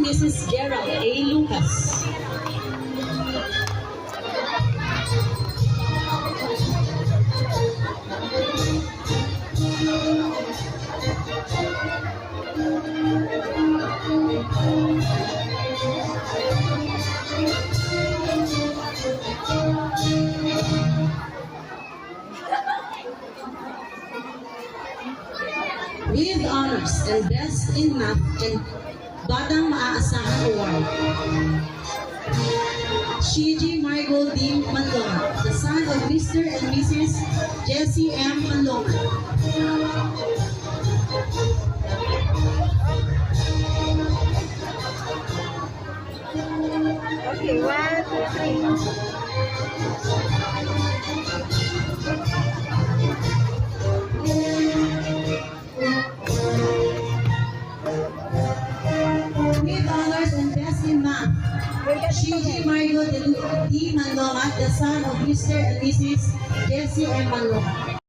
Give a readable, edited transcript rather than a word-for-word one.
and Mrs. Gerald A. Lucas. With honors and best in math and Batang Maaasahan Award. Shiji Margot D. Manlongan, the son of Mr. and Mrs. Jesse M. Manlongan. Okay, 1, 2, 3. With honors and best in math, Shiji Margot D. Manlongan, the son of Mr. and Mrs. Jesse M. Manlongan.